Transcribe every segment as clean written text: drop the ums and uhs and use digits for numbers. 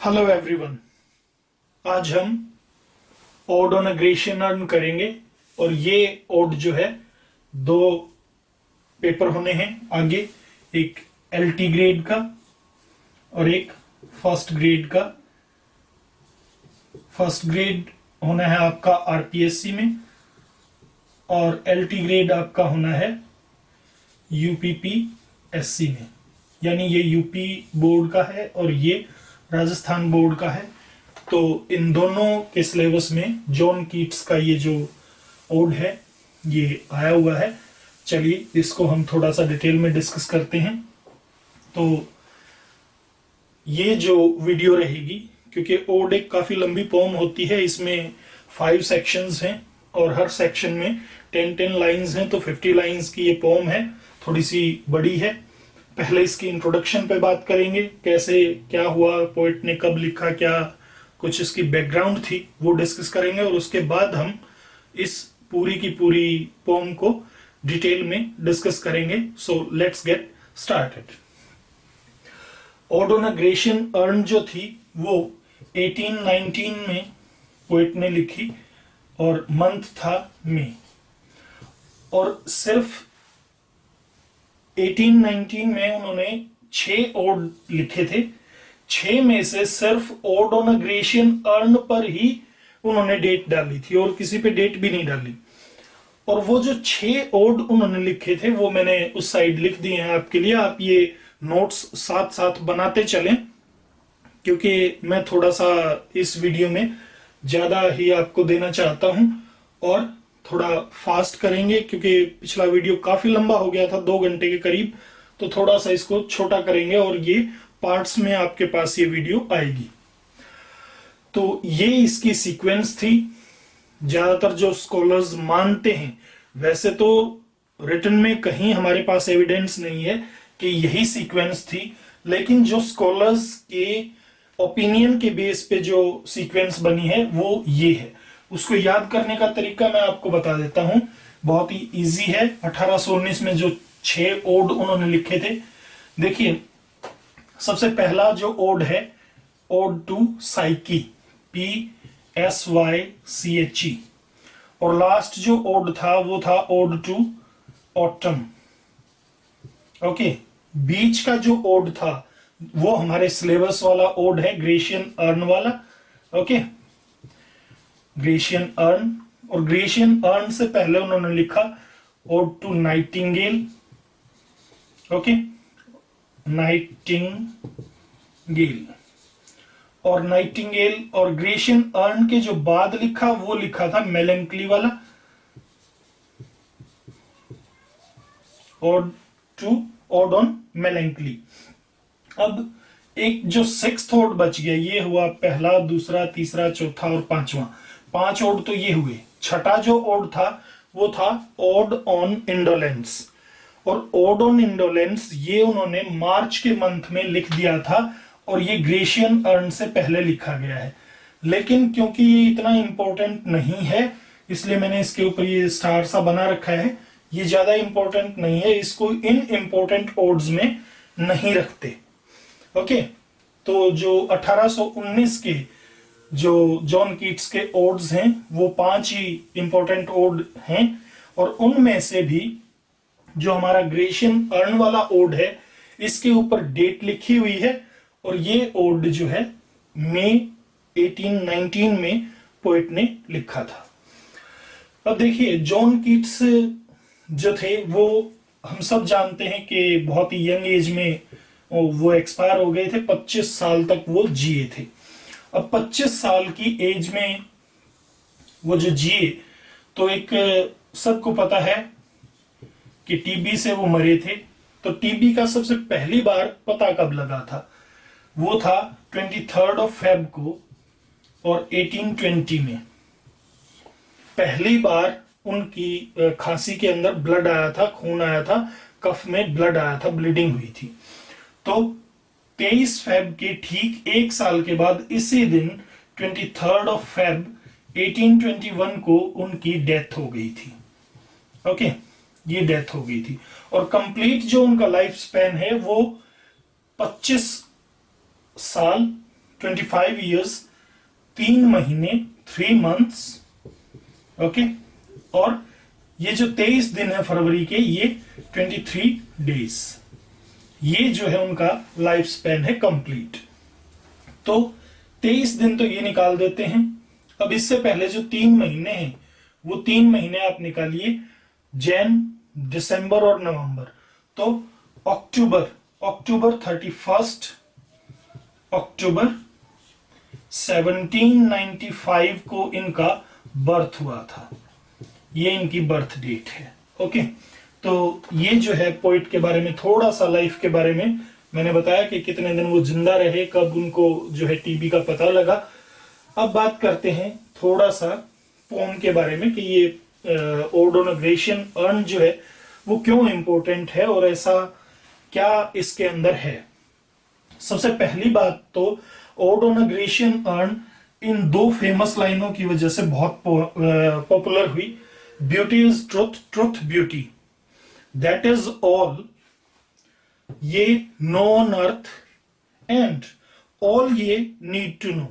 Hello everyone. आज हम odd on aggression earn करेंगे और ये ओड जो है दो पेपर होने हैं आगे, एक एलटी ग्रेड का और एक फर्स्ट ग्रेड का। फर्स्ट ग्रेड होना है आपका आरपीएससी में और एलटी ग्रेड आपका होना है यूपीपीएससी में, यानी ये यूपी बोर्ड का है और ये राजस्थान बोर्ड का है। तो इन दोनों के सिलेबस में जॉन कीट्स का ये जो ओड है ये आया हुआ है। चलिए इसको हम थोड़ा सा डिटेल में डिस्कस करते हैं। तो ये जो वीडियो रहेगी, क्योंकि ओड एक काफी लंबी पोम होती है, इसमें 5 सेक्शंस हैं और हर सेक्शन में 10-10 लाइंस हैं, तो 50 लाइंस की ये पोम है, थोड़ी सी बड़ी है। पहले इसकी इंट्रोडक्शन पे बात करेंगे, कैसे क्या हुआ, पोएट ने कब लिखा, क्या कुछ इसकी बैकग्राउंड थी वो डिस्कस करेंगे और उसके बाद हम इस पूरी की पूरी पोम को डिटेल में डिस्कस करेंगे। So let's get started. Odd on aggression earn जो थी वो 1819 में पोएट ने लिखी और मंथ था मई, और सिर्फ 1819 में उन्होंने 6 ओड लिखे थे। 6 में से सिर्फ ओड ऑन अग्रेशन अर्न पर ही उन्होंने डेट डाली थी और किसी पे डेट भी नहीं डाली। और वो जो 6 ओड उन्होंने लिखे थे वो मैंने उस साइड लिख दिए हैं आपके लिए। आप ये नोट्स साथ साथ बनाते चलें, क्योंकि मैं थोड़ा सा इस वीडियो में ज्यादा ही आपको देना चाहता हूं और थोड़ा फास्ट करेंगे, क्योंकि पिछला वीडियो काफी लंबा हो गया था, 2 घंटे के करीब। तो थोड़ा सा इसको छोटा करेंगे और ये पार्ट्स में आपके पास ये वीडियो आएगी। तो ये इसकी सीक्वेंस थी। ज्यादातर जो स्कॉलर्स मानते हैं, वैसे तो रिटन में कहीं हमारे पास एविडेंस नहीं है कि यही सीक्वेंस थी, लेकिन जो स्कॉलर्स के ओपिनियन के बेस पे जो सीक्वेंस बनी है वो ये है। उसको याद करने का तरीका मैं आपको बता देता हूं, बहुत ही इजी है। 1819 में जो 6 ओड उन्होंने लिखे थे, देखिए सबसे पहला जो ओड है, ओड टू साइकी, PSYCHE, और लास्ट जो ओड था वो था ओड टू ऑटम। ओके, बीच का जो ओड था वो हमारे सिलेबस वाला ओड है, ग्रेशियन अर्न वाला। ओके, ग्रेशियन अर्न, और ग्रेशियन अर्न से पहले उन्होंने लिखा ode to nightingale. Okay, nightingale, और नाइटिंगेल और ग्रेशियन अर्न के जो बाद लिखा वो लिखा था मेलेंकली वाला, ode to ode on melancholy. अब एक जो 6th ओड बच गया, ये हुआ पहला, दूसरा, तीसरा, चौथा और 5वां। 5 ओड तो ये हुए। छठा जो ओड था वो था ओड ऑन इंडोलेंस, और ओड ऑन इंडोलेंस ये उन्होंने मार्च के मंथ में लिख दिया था और ये ग्रेशियन अर्न से पहले लिखा गया है। लेकिन क्योंकि ये इतना इंपॉर्टेंट नहीं है, इसलिए मैंने इसके ऊपर ये स्टार सा बना रखा है। ये ज्यादा इंपॉर्टेंट नहीं है, इसको इन इंपॉर्टेंट ओड्स में नहीं रखते। ओके, तो जो 1819 के जो जॉन कीट्स के ओड्स हैं वो 5 ही इंपॉर्टेंट ओड हैं, और उनमें से भी जो हमारा ग्रेशियन अर्न वाला ओड है इसके ऊपर डेट लिखी हुई है, और ये ओड जो है मई 1819 में पोएट ने लिखा था। अब देखिए, जॉन कीट्स जो थे वो हम सब जानते हैं कि बहुत ही यंग एज में वो एक्सपायर हो गए थे। 25 साल तक वो जिए थे। अब 25 साल की एज में वो जो जिए, तो एक सबको पता है कि टीबी से वो मरे थे। तो टीबी का सबसे पहली बार पता कब लगा था, वो था 23 फेब को, और 1820 में पहली बार उनकी खांसी के अंदर ब्लड आया था, खून आया था, कफ में ब्लड आया था, ब्लीडिंग हुई थी। तो 23 फेब के ठीक 1 साल के बाद इसी दिन 23 फेब 1821 को उनकी डेथ हो गई थी। ओके, ये डेथ हो गई थी, और कंप्लीट जो उनका लाइफ स्पैन है वो 25 साल 25 years 3 महीने 3 months, ओके। और ये जो 23 दिन है फरवरी के, ये 23 days, ये जो है उनका लाइफ स्पैन है कंप्लीट। तो 23 दिन तो ये निकाल देते हैं। अब इससे पहले जो 3 महीने हैं वो 3 महीने आप निकालिए, जैन, दिसंबर और नवंबर। तो अक्टूबर 31 अक्टूबर 1795 को इनका बर्थ हुआ था, ये इनकी बर्थ डेट है, ओके। तो ये जो है पोइट के बारे में, थोड़ा सा लाइफ के बारे में मैंने बताया कि कितने दिन वो जिंदा रहे, कब उनको जो है टीबी का पता लगा। अब बात करते हैं थोड़ा सा पोम के बारे में कि ये odd on a Grecian earn जो है वो क्यों इंपॉर्टेंट है और ऐसा क्या इसके अंदर है। सबसे पहली बात तो ode on a Grecian urn in 2 famous लाइनों की वजह से बहुत पॉपुलर हुई। Beauty is truth, truth beauty, that is all, ye know on earth, and all ye need to know,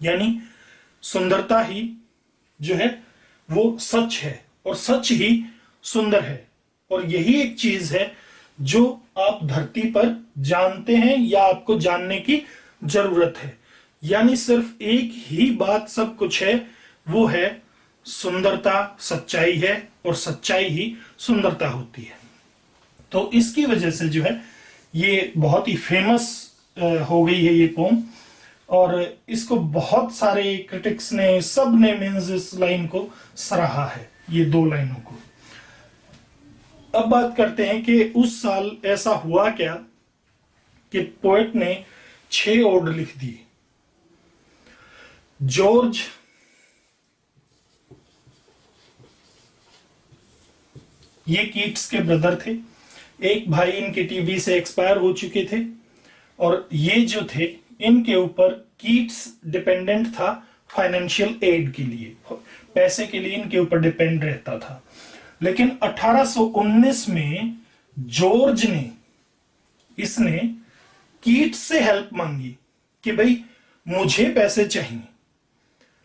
यानी सुंदरता ही जो है वो सच है और सच ही सुंदर है, और यही एक चीज है जो आप धरती पर जानते हैं या आपको जानने की जरूरत है। यानी सिर्फ एक ही बात सब कुछ है, वो है सुंदरता सच्चाई है, और सच्चाई ही सुंदरता होती है। तो इसकी वजह से जो है ये बहुत ही फेमस हो गई है ये पोम, और इसको बहुत सारे क्रिटिक्स ने, सब ने मीन्स इस लाइन को सराहा है, ये 2 लाइनों को। अब बात करते हैं कि उस साल ऐसा हुआ क्या कि पोएट ने 6 ओड लिख दिए। जॉर्ज ये कीट्स के ब्रदर थे, एक भाई इनके टीबी से एक्सपायर हो चुके थे, और ये जो थे इनके ऊपर कीट्स डिपेंडेंट था फाइनेंशियल एड के लिए, पैसे के लिए इनके ऊपर डिपेंड रहता था। लेकिन 1819 में जॉर्ज ने, इसने कीट्स से हेल्प मांगी कि भाई मुझे पैसे चाहिए।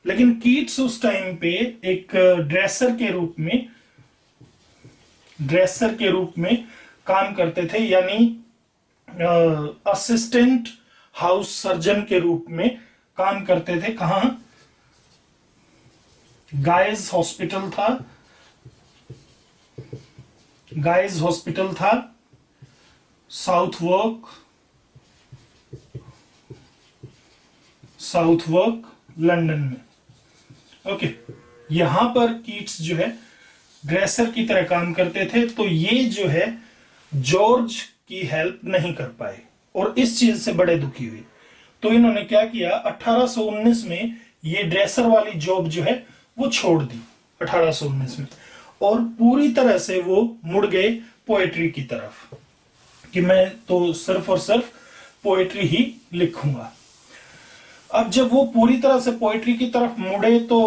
लेकिन कीट्स उस टाइम पे एक ड्रेसर के रूप में काम करते थे, यानी असिस्टेंट हाउस सर्जन के रूप में काम करते थे। कहां? गाइज हॉस्पिटल था, साउथवर्क लंदन में, ओके। यहां पर कीट्स जो है ड्रेसर की तरह काम करते थे। तो ये जो है जॉर्ज की हेल्प नहीं कर पाए और इस चीज से बड़े दुखी हुए। तो इन्होंने क्या किया, 1819 में ये ड्रेसर वाली जॉब जो है वो छोड़ दी 1819 में, और पूरी तरह से वो मुड़ गए पोएट्री की तरफ कि मैं तो सिर्फ और सिर्फ पोएट्री ही लिखूंगा। अब जब वो पूरी तरह से पोएट्री की तरफ मुड़े तो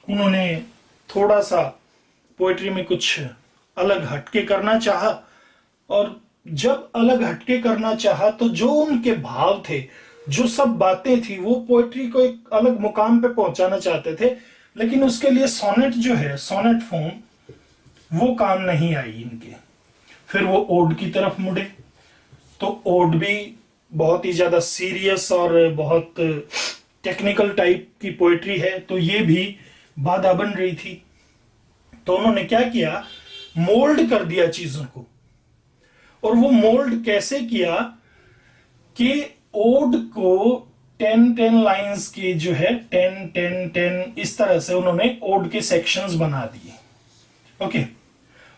उन्होंने थोड़ा सा पोएट्री में कुछ अलग हटके करना चाहा, और जब अलग हटके करना चाहा तो जो उनके भाव थे, जो सब बातें थी, वो पोएट्री को एक अलग मुकाम पे पहुंचाना चाहते थे। लेकिन उसके लिए सोनेट जो है, सोनेट फॉर्म, वो काम नहीं आई इनके। फिर वो ओड की तरफ मुड़े, तो ओड भी बहुत ही ज्यादा सीरियस और बहुत टेक्निकल टाइप की पोएट्री है, तो ये भी बाधा बन रही थी। तो उन्होंने क्या किया, मोल्ड कर दिया चीजों को। और वो मोल्ड कैसे किया कि ओड को 10-10 लाइंस की जो है 10-10-10 इस तरह से उन्होंने ओड के सेक्शंस बना दिए, ओके।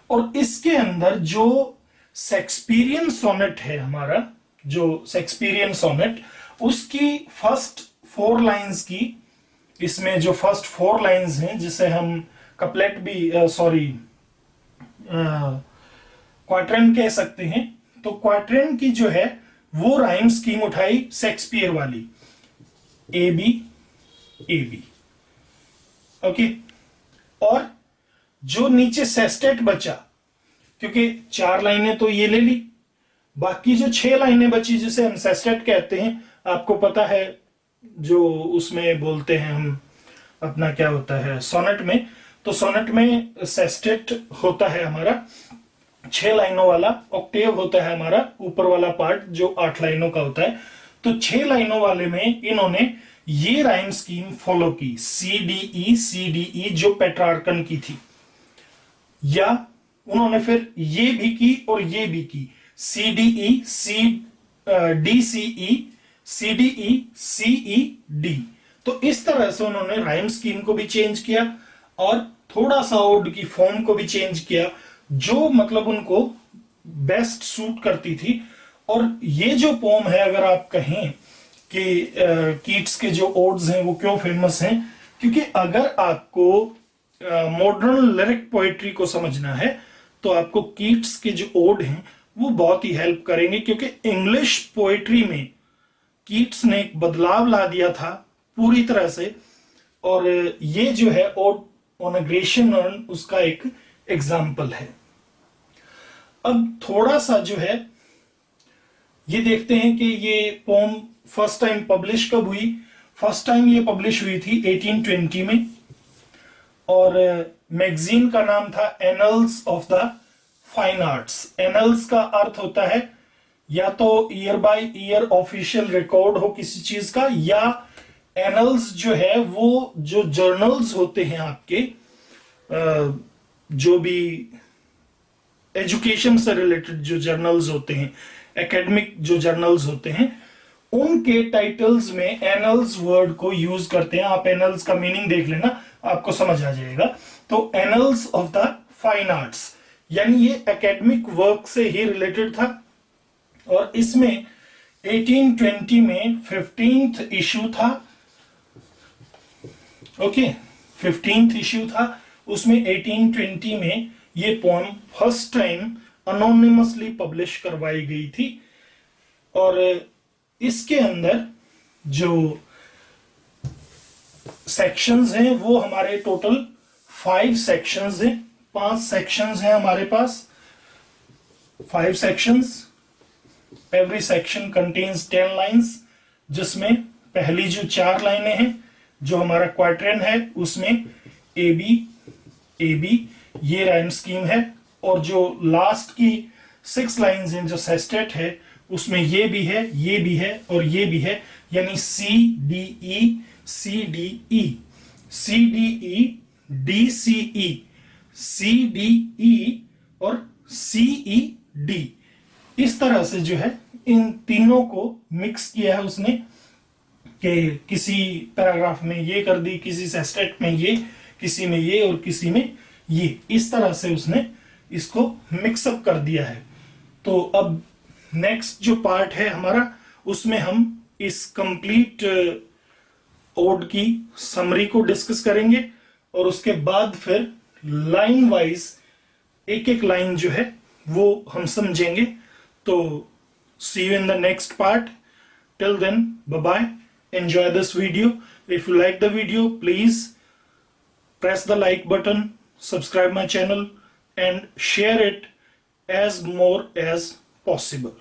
और इसके अंदर जो शेक्सपियरियन सोनेट है हमारा, जो शेक्सपियरियन सोनेट, उसकी फर्स्ट 4 लाइंस की, इसमें जो फर्स्ट 4 लाइंस हैं जिसे हम कपलेट भी क्वार्ट्रेन कह सकते हैं, तो क्वार्ट्रेन की जो है वो राइम स्कीम उठाई शेक्सपियर वाली, ए बी, ओके। और जो नीचे सेस्टेट बचा, क्योंकि 4 लाइनें तो ये ले ली, बाकी जो 6 लाइनें बची जिसे हम सेस्टेट कहते हैं, आपको पता है जो उसमें बोलते हैं हम अपना क्या होता है सोनेट में, तो सोनेट में सेस्टेट होता है हमारा 6 लाइनों वाला, ऑक्टेव होता है हमारा ऊपर वाला पार्ट जो 8 लाइनों का होता है। तो 6 लाइनों वाले में इन्होंने ये राइम स्कीम फॉलो की, सी डी ई जो पेट्रार्कन की थी, या उन्होंने फिर ये भी की और ये भी की, C D E D C E C D E C E D. तो इस तरह से उन्होंने राइम स्कीम को भी चेंज किया और थोड़ा सा ओड की फॉर्म को भी चेंज किया, जो मतलब उनको बेस्ट सूट करती थी। और ये जो पोम है, अगर आप कहें कि कीट्स के जो ओड्स हैं वो क्यों फेमस हैं, क्योंकि अगर आपको मॉडर्न लिरिक पोएट्री को समझना है तो आपको कीट्स के जो ओड हैं वो बहुत ही हेल्प करेंगे, क्योंकि इंग्लिश पोएट्री में कीट्स ने एक बदलाव ला दिया था पूरी तरह से। और ये जो है odd on a Grecian earn उसका एक एग्जाम्पल है। अब थोड़ा सा जो है ये देखते हैं कि ये पोम फर्स्ट टाइम पब्लिश कब हुई। फर्स्ट टाइम ये पब्लिश हुई थी 1820 में, और मैगजीन का नाम था annuls of the fine arts. Annuls का अर्थ होता है या तो year by year official record हो किसी चीज का, या एनल्स जो है वो जो जर्नल्स होते हैं आपके, जो भी एजुकेशन से रिलेटेड जो जर्नल्स होते हैं, एकेडमिक जो जर्नल्स होते हैं, उनके टाइटल्स में एनल्स वर्ड को यूज करते हैं। आप एनल्स का मीनिंग देख लेना, आपको समझ आ जाएगा। तो annuls of the fine arts यानी ये एकेडमिक वर्क से ही रिलेटेड था, और इसमें 1820 में 15th इशू था। ओके, 15th इशू था, उसमें 1820 में ये poem first time anonymously publish करवाई गई थी। और इसके अंदर जो सेक्शंस हैं वो हमारे टोटल 5 सेक्शंस हैं, 5 सेक्शंस हैं हमारे पास, 5 sections. Every section contains 10 lines, जिसमें पहली जो 4 लाइनें हैं जो हमारा क्वार्टरन है उसमें ए बी ये राइम स्कीम है, और जो लास्ट की 6 लाइन्स हैं जो सेस्टेट है उसमें ये भी है, ये भी है और ये भी है, यानी C D E C D E C D E D C E C D E और सी ई डी। इस तरह से जो है इन तीनों को मिक्स किया है उसने, कि किसी पैराग्राफ में ये कर दी, किसी सेस्टेट में ये, किसी में ये और किसी में ये, इस तरह से उसने इसको मिक्सअप कर दिया है। तो अब नेक्स्ट जो पार्ट है हमारा, उसमें हम इस कंप्लीट ओड की समरी को डिस्कस करेंगे, और उसके बाद फिर लाइन वाइज एक एक लाइन जो है वो हम समझेंगे। तो see you in the next part. Till then, bye bye, enjoy this video. If you like the video, please press the like button, subscribe my channel and share it as more as possible.